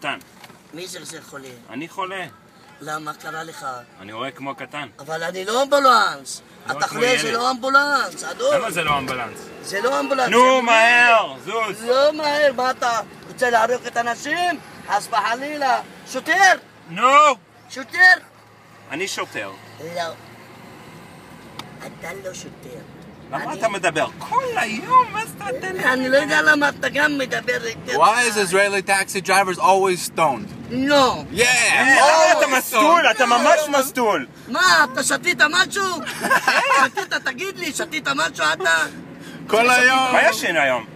קטן. מי זה חולה? אני חולה. למה קרה לך? אני רואה כמו קטן. אבל אני לא אמבולנס. אתה חולה זה לא אמבולנס, אדום. למה זה לא אמבולנס? זה לא אמבולנס. נו, מהר, זוז. לא מהר, מה אתה רוצה להרוג את האנשים? חס וחלילה. שוטר! נו! שוטר! אני שוטר. לא. אתה לא שוטר. למה אתה מדבר? כל היום, מה אתה מדבר? אני לא יודע למה אתה גם מדבר היטב. Why is Israeli taxi drivers always stoned? לא. Yeah! אתה מסטול, אתה ממש מסטול. מה, אתה שתית משהו? שתית, תגיד לי, שתית משהו אתה? כל היום. מה ישן היום?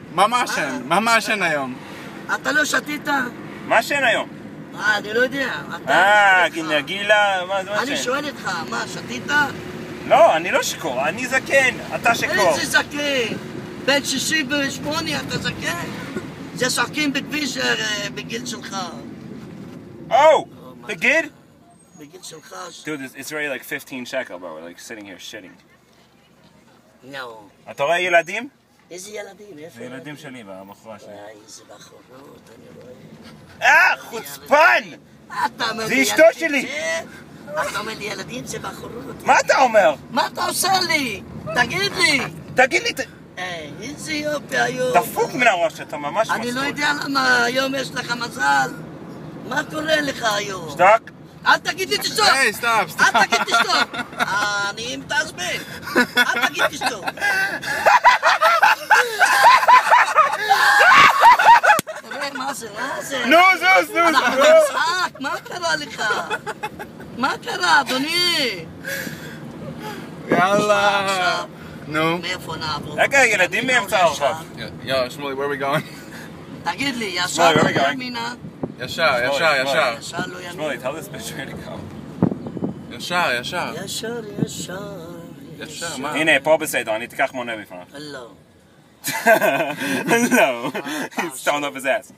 מה מעשן היום? אתה לא שתית? מה ישן היום? אני לא יודע. נגילה, מה זה אני ישן? שואל אותך, מה, שתית? לא, אני לא שקור, אני זקן, אתה שקור. איזה זקן? בן 68 אתה זקן? זה שחקים בכביש בגיל שלך. Oh, the kid? בגיל שלך... Dude, it's already like 15 shekel, bro. We're like sitting here shitting. לא. אתה רואה ילדים? איזה ילדים? איפה? זה ילדים שלי במחורה שלי. איזה בחורות, אני רואה. חוצפן! אתה אומר זה לי אשתו ילדים, שלי. אתה אומר לי ילדים זה בחורות. מה אתה אומר? מה אתה עושה לי? תגיד לי. תגיד לי, איזה יופי היום. דפוק מן הראש, אתה ממש אני לא יודע למה היום יש לך מזל. מה קורה לך היום? שתק? אל תגיד לי תשתוק! היי, סטופ. אל תגיד תשתוק! אני מתעצבן! אל תגיד תשתוק! תראה, מה זה? נו, זוז! אנחנו במשחק! מה קרה לך? מה קרה, אדוני? יאללה. נו. מאיפה נעבור? רגע, ילדים מאמצע הרחוב. Yo, Shmuley, where are we going? תגיד לי, ישר שמאל, לא רגע. ימינה? ישר. ישר לא שמאלי, ימינה? tell this bitch here to come. ישר. ישר. מה? הנה, פה בסדר, אני תיקח מונה בפניו. לא. לא, he's stoned up his ass.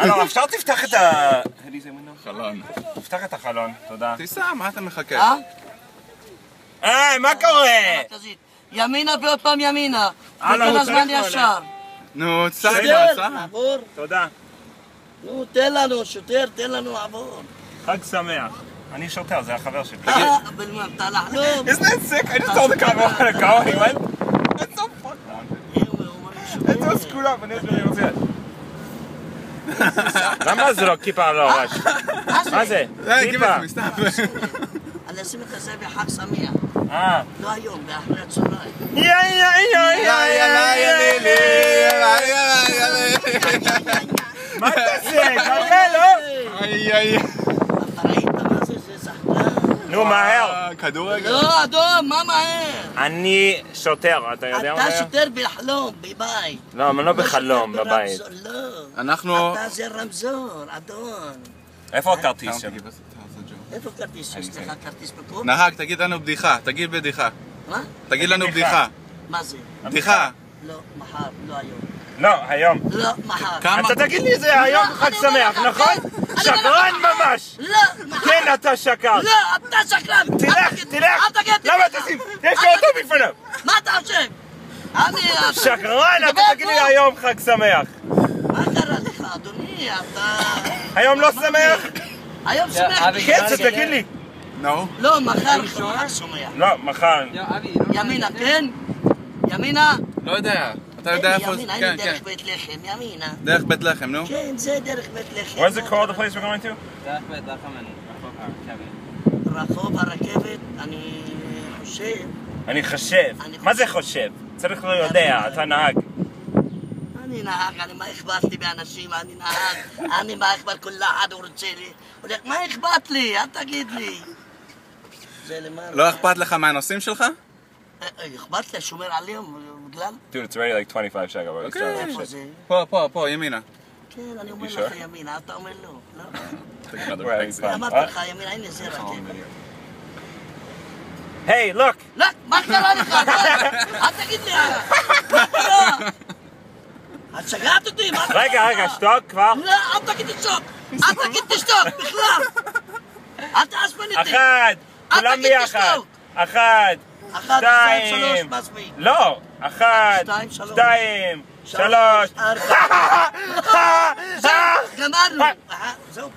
לא, אפשר תפתח את ה... חלון. תפתח את החלון, תודה. תיסע, מה אתה מחכה? מה קורה? ימינה ועוד פעם ימינה. לא, וכל הוא הזמן צריך ישר. נו, סע. עבור. תודה. נו, תן לנו, שוטר, תן לנו עבור. חג שמח. אני שוטר, זה החבר שלי. אבל מה, אתה לחלום? Isn't that sick? I just told the cop I want to go and he went, that's so fucked up. That's so screwed up. אני רוצה... למה זה לא כיפה על הראש? מה זה? כיפה. אני אשים את זה בחג שמח. לא היום, באחרי הצהריים. מה תעשה? קרקע, לא? אתה ראית מה זה? זה שחקן. נו, מהר. כדורגל. לא, אדום, מה מהר? אני שוטר, אתה יודע מה אתה זה? שוטר בחלום, בבית. לא, אבל לא בחלום, שוטר בבית. ברמזור, לא. אנחנו... אתה זה רמזור, אדון. איפה הכרטיס שלי? איפה כרטיס? יש לך כרטיס מקום? נהג, תגיד לנו בדיחה. תגיד בדיחה. מה? תגיד לנו בדיחה. מה זה? בדיחה. לא, מחר, לא היום. לא, היום. לא, מחר. אתה תגיד לי זה היום חג שמח, נכון? שקרן ממש! לא, מחר. כן, אתה שקר. לא, אתה שקרן. תלך. אל תגיד לי. למה תשים? יש לי אותו בפניו. מה אתה חושב? אני... שקרן, אתה תגיד לי היום חג שמח. מה קרה לך, אדוני? אתה... היום לא שמח? היום שמח. כן, תגיד לי. נו. לא, מחר חג שמח. לא, מחר. ימינה, כן? ימינה? לא יודע. אתה יודע איפה זה? ימינה, כן, הנה כן. דרך בית לחם, ימינה. דרך בית לחם, נו. כן, זה דרך בית לחם. What's it called, the place we're going to? דרך בית לחם אני רחוב הרכבת, אני חושב... אני חושב. מה זה חושב? צריך לא יודע, אתה נהג. אני נהג, מה אכפת לי באנשים, אני נהג, אני מה אכפת כל אחד הוא רוצה לי. מה אכפת לי? אל תגיד לי. זה למעלה. לא אכפת לך מהנושאים שלך? אכפת לי, שומר עליהם, בגלל? Dude, it's already like 25 shekel. Bro. It's starting איפה to זה? פה, ימינה. כן, אני אומר You לך sure? ימינה, אתה אומר לא. לא. shit. We're having fun. אמרתי לך ימינה, הנה זה רכבת. Hey, look! לא, מה קרה לך? אל תגיד לי, מה קרה? את שגעת אותי, מה קרה? רגע, שתוק כבר. לא, אל תגיד תשתוק! אל תגיד תשתוק, בכלל! אל תעצבן איתי! אחד! אל כולם תגיד ביחד! תשתוק. אחד! אחת, שתיים, שלוש, שתיים! מספיק. לא! אחד! שתיים, שלוש. שתיים! שלוש. ארבע. זהו, גמרנו. זהו,